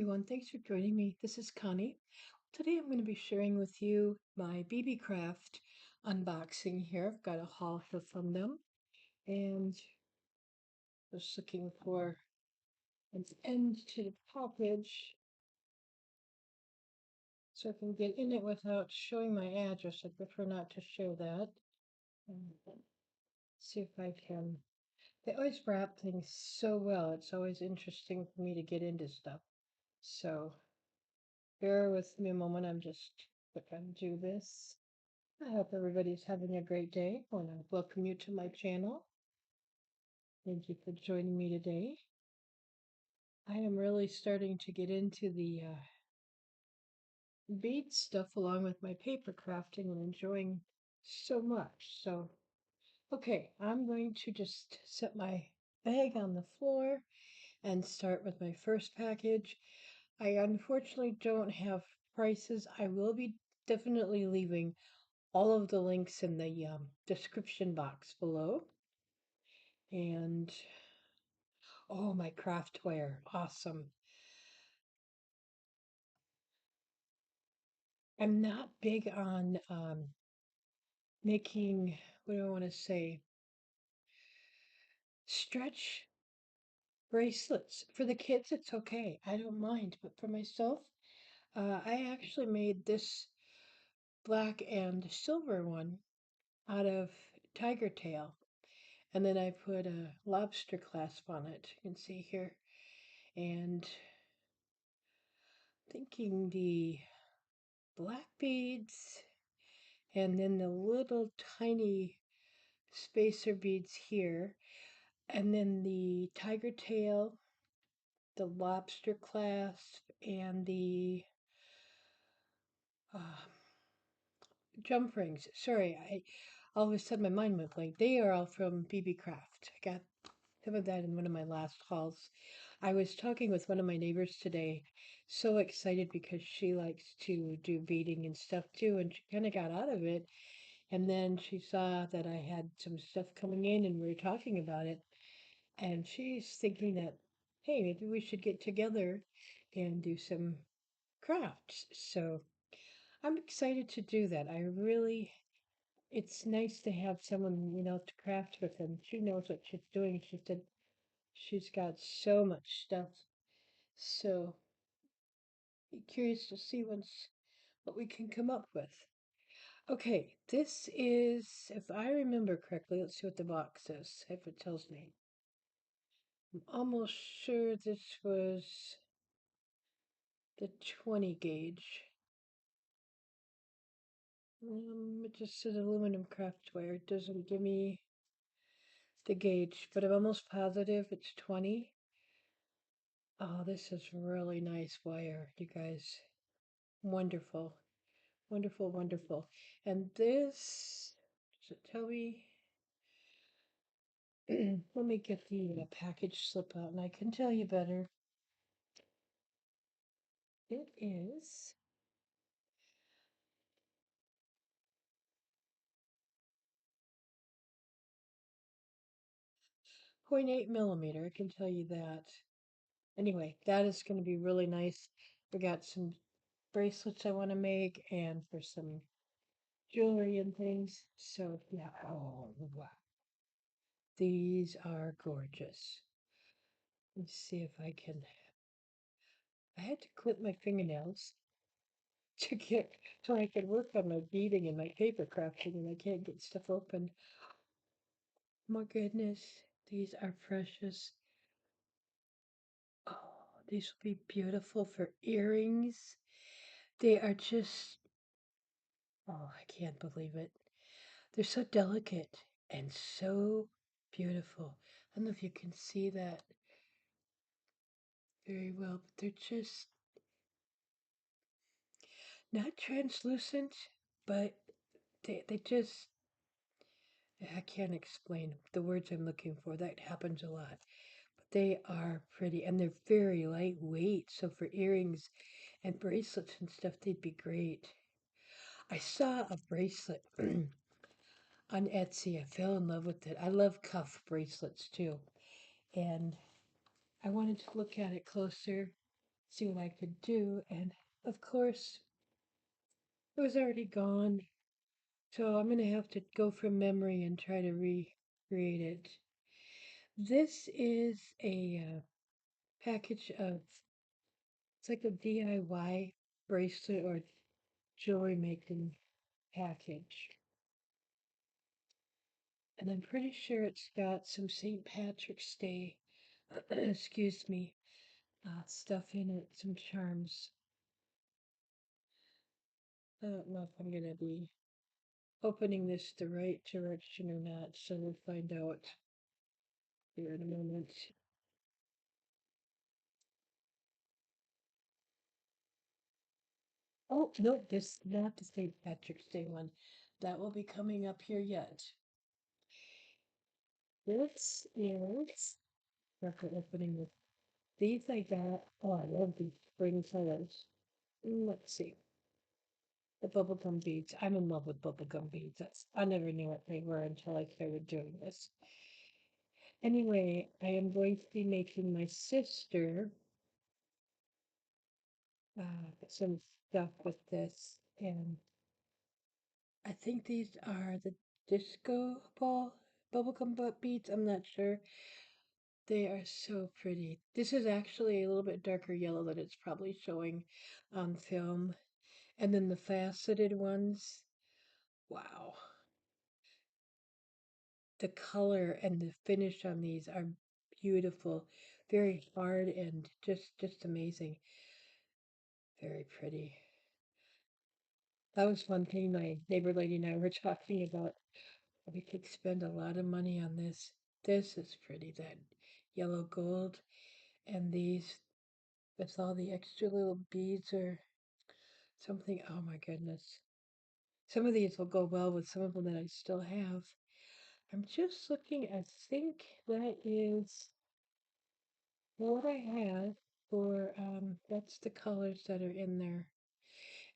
everyone, thanks for joining me. This is Connie. Today I'm going to be sharing with you my beebeecraft unboxing here. I've got a haul here from them and just looking for an end to the package so I can get in it without showing my address. I prefer not to show that. See if I can. They always wrap things so well. It's always interesting for me to get into stuff. So bear with me a moment. I'm just going to do this. I hope everybody's having a great day. I want to welcome you to my channel. Thank you for joining me today. I am really starting to get into the bead stuff along with my paper crafting and enjoying so much. So, okay, I'm going to just set my bag on the floor and start with my first package. I unfortunately don't have prices. I will be definitely leaving all of the links in the description box below. And oh, my craftware, awesome. I'm not big on making, what do I want to say, stretch bracelets. For the kids, it's okay. I don't mind. But for myself, I actually made this black and silver one out of tiger tail. And then I put a lobster clasp on it. You can see here. And thinking the black beads and then the little tiny spacer beads here, and then the tiger tail, the lobster clasp, and the uh, jump rings. Sorry, I all of a sudden my mind went blank. They are all from beebeecraft. I got some of that in one of my last hauls. I was talking with one of my neighbors today, so excited because she likes to do beading and stuff too, and she kind of got out of it. And then she saw that I had some stuff coming in and we were talking about it. And she's thinking that, hey, maybe we should get together and do some crafts. So I'm excited to do that. It's nice to have someone, to craft with, and she knows what she's doing. She said she's got so much stuff. So be curious to see what we can come up with. Okay, this is, if I remember correctly, let's see what the box says, if it tells me. I'm almost sure this was the 20 gauge. It just says aluminum craftware. It doesn't give me the gauge, but I'm almost positive it's 20. Oh, this is really nice wire, you guys. Wonderful, wonderful, wonderful. And this, does it tell me? Let me get the package slip out and I can tell you better. It is 0.8 millimeter, I can tell you that. Anyway, that is going to be really nice. We got some bracelets I want to make and for some jewelry and things. So, yeah. Oh, wow. These are gorgeous. Let's see if I can. I had to clip my fingernails to get so I could work on my beading and my paper crafting, and I can't get stuff open. My goodness, these are precious. Oh, these will be beautiful for earrings. They are just, oh, I can't believe it. They're so delicate and so beautiful. I don't know if you can see that very well, but they're just not translucent, but they just, I can't explain the words I'm looking for. That happens a lot. But they are pretty and they're very lightweight. So for earrings and bracelets and stuff, they'd be great. I saw a bracelet on Etsy. I fell in love with it. I love cuff bracelets too. And I wanted to look at it closer. see what I could do. And of course, it was already gone. So I'm going to have to go from memory and try to recreate it. This is a package of, it's like a DIY bracelet or jewelry making package. And I'm pretty sure it's got some St. Patrick's Day, excuse me, stuff in it, some charms. I don't know if I'm going to be opening this the right direction or not, so we'll find out here in a moment. Oh, no, this is not the St. Patrick's Day one. That will be coming up here yet. This is, after opening this, these I got, oh, I love these spring colors. Let's see. The bubblegum beads. I'm in love with bubblegum beads. I never knew what they were until I started doing this. Anyway, I am going to be making my sister some stuff with this, and I think these are the disco ball bubblegum beads. I'm not sure. They are so pretty. This is actually a little bit darker yellow than it's probably showing on film. And then the faceted ones. Wow. The color and the finish on these are beautiful. Very hard and just amazing. Very pretty. That was one thing my neighbor lady and I were talking about. We could spend a lot of money on this. This is pretty, that yellow gold. And these with all the extra little beads or something. Oh my goodness. Some of these will go well with some of them that I still have. I'm just looking, I think that is what I have for, that's the colors that are in there.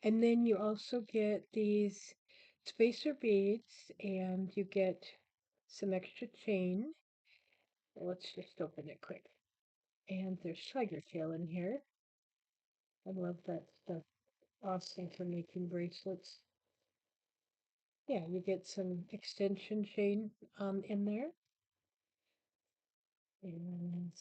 And then you also get these spacer beads and you get some extra chain. Let's just open it quick. And there's tiger tail in here. I love that stuff. Awesome for making bracelets. Yeah, you get some extension chain in there. And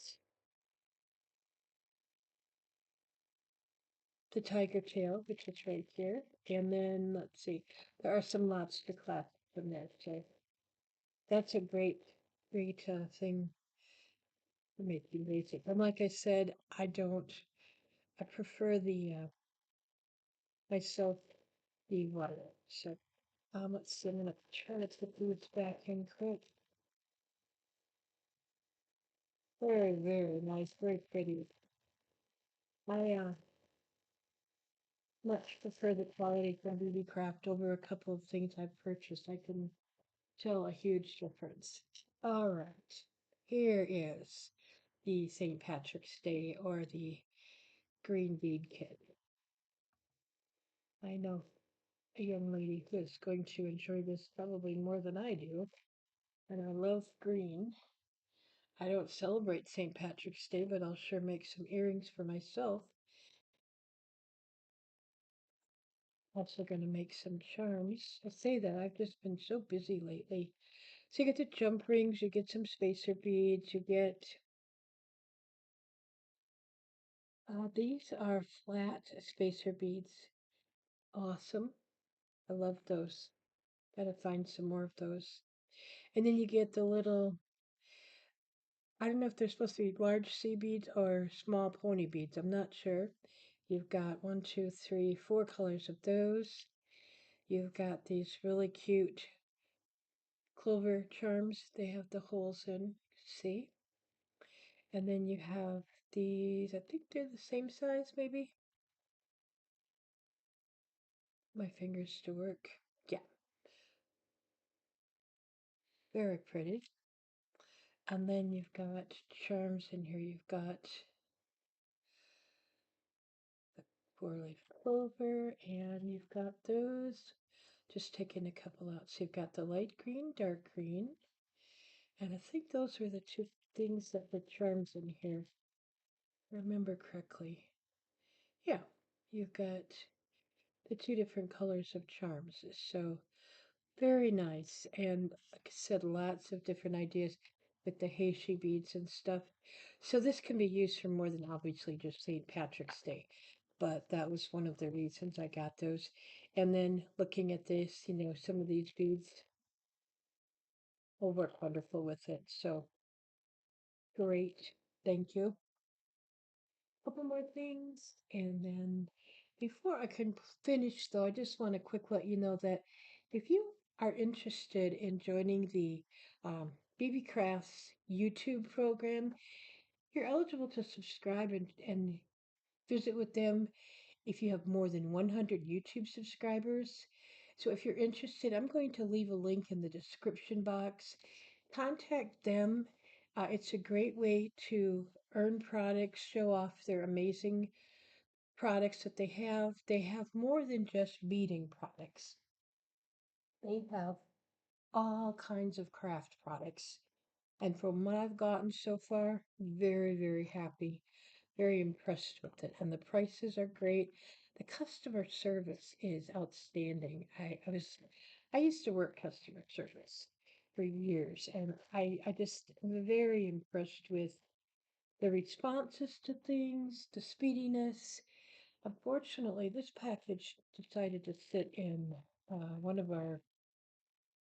the tiger tail, which is right here. And then let's see, there are some lobster clasps in there. So that's a great thing for making basic. And like I said, I prefer the myself the water. So let's see, I'm gonna try to put these back in quick. Very nice, very pretty. I much prefer the quality from BeadCraft over a couple of things I've purchased. I can tell a huge difference. All right, here is the St. Patrick's Day or the green bead kit. I know a young lady who is going to enjoy this probably more than I do, and I love green. I don't celebrate St. Patrick's Day, but I'll sure make some earrings for myself. Also going to make some charms. I say that I've just been so busy lately. So you get the jump rings, you get some spacer beads, you get these are flat spacer beads. Awesome. I love those. Gotta find some more of those. And then you get the little, I don't know if they're supposed to be large sea beads or small pony beads. I'm not sure. You've got one, two, three, four colors of those. You've got these really cute Clover charms. They have the holes in, see? And then you have these, I think they're the same size maybe. My fingers still work. Yeah, very pretty. And then you've got charms in here. You've got the four-leaf clover, and you've got those. Just taking a couple out. So you've got the light green, dark green, and I think those were the two things that were charms in here. If I remember correctly. yeah, you've got the two different colors of charms. So very nice. And like I said, lots of different ideas with the Heishi beads and stuff. So this can be used for more than obviously just St. Patrick's Day. But that was one of the reasons I got those. And then looking at this, some of these beads will work wonderful with it. So great. Thank you. Couple more things. And then before I can finish, though, I just want to quick let you know that if you are interested in joining the um, BeadCraft's YouTube program, you're eligible to subscribe and visit with them if you have more than 100 YouTube subscribers. So if you're interested, I'm going to leave a link in the description box. Contact them. It's a great way to earn products, show off their amazing products that they have. They have more than just beading products. They have all kinds of craft products. And from what I've gotten so far, very, very happy, very impressed with it. And the prices are great. The customer service is outstanding. I used to work customer service for years, and I just am very impressed with the responses to things, the speediness. Unfortunately, this package decided to sit in one of our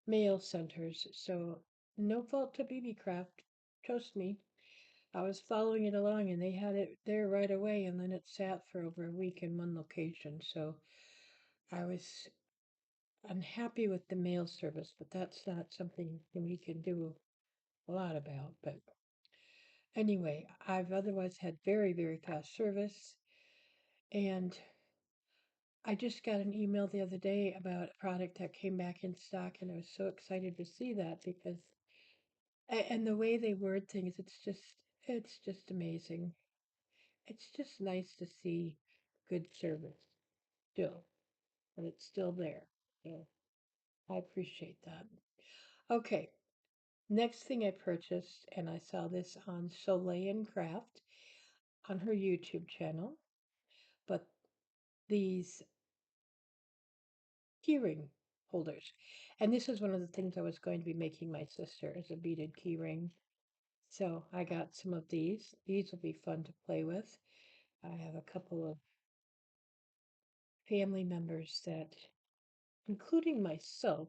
mail centers, so no fault to BeadCraft. Trust me, I was following it along and they had it there right away, and then it sat for over a week in one location. So I was unhappy with the mail service, but that's not something we can do a lot about. But anyway, I've otherwise had very, very fast service, and I just got an email the other day about a product that came back in stock, and I was so excited to see that because, and the way they word things, it's just amazing. It's just nice to see good service still, and it's still there. So I appreciate that. Okay, next thing I purchased, and I saw this on Soleil and Craft on her YouTube channel, but these keyring holders. And this is one of the things I was going to be making my sister as a beaded keyring. So I got some of these. These will be fun to play with. I have a couple of family members that, including myself,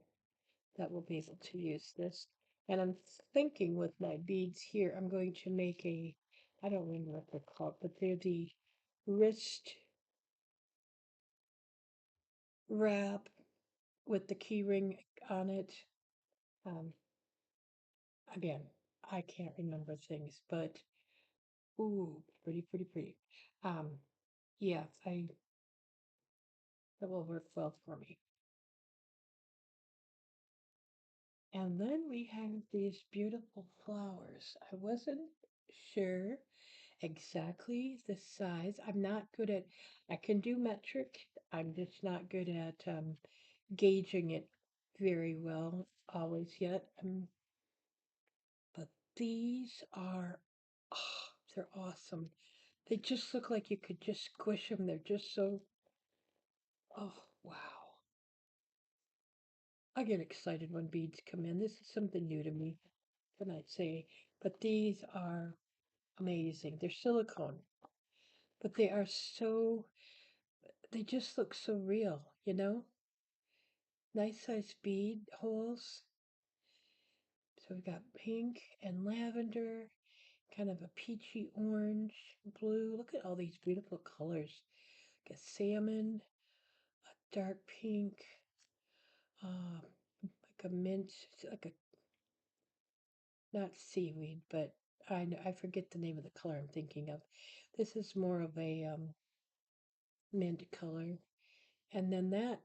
that will be able to use this. And I'm thinking with my beads here, I'm going to make I don't remember what they're called, but they're the wrist wrap with the keyring on it. Um, Again, I can't remember things, but ooh, pretty, pretty, pretty. Um, yeah, that will work well for me. And then we have these beautiful flowers. I wasn't sure exactly the size. I'm not good at, I can do metric. I'm just not good at gauging it very well always yet. But these are, oh, they're awesome. They just look like you could just squish them. They're just so, oh, wow. I get excited when beads come in. This is something new to me, can I say? But these are amazing. They're silicone, but they are so, they just look so real. Nice size bead holes. So we've got pink and lavender, kind of a peachy orange, blue. Look at all these beautiful colors. Like a salmon, a dark pink, like a mint, like a not seaweed, but I forget the name of the color I'm thinking of. This is more of a mint color, and then that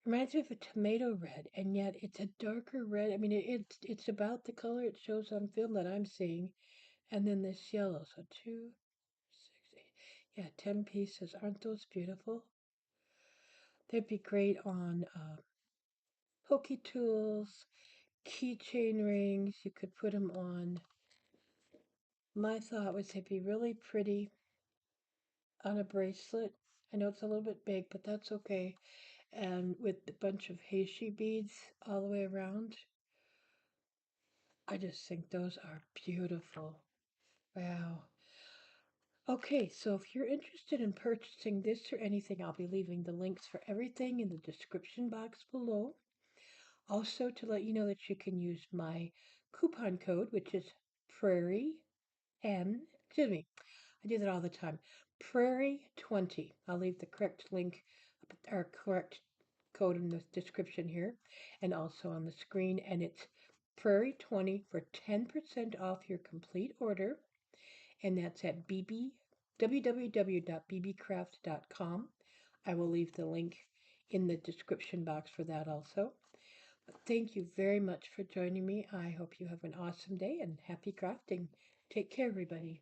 reminds me of a tomato red, and yet it's a darker red. I mean, it's about the color it shows on film that I'm seeing, and then this yellow. So two, 6, 8, yeah, 10 pieces. Aren't those beautiful? They'd be great on pokey tools, keychain rings. You could put them on. My thought was they'd be really pretty on a bracelet. I know it's a little bit big, but that's okay. And with a bunch of Heishi beads all the way around. I just think those are beautiful. Wow. Okay, so if you're interested in purchasing this or anything, I'll be leaving the links for everything in the description box below. Also, to let you know that you can use my coupon code, which is Prairie excuse me, I do that all the time. Prairie 20. I'll leave the correct link or correct code in the description here and also on the screen. And it's Prairie 20 for 10% off your complete order. And that's at www.beebeecraft.com. I will leave the link in the description box for that also. But thank you very much for joining me. I hope you have an awesome day and happy crafting. Take care, everybody.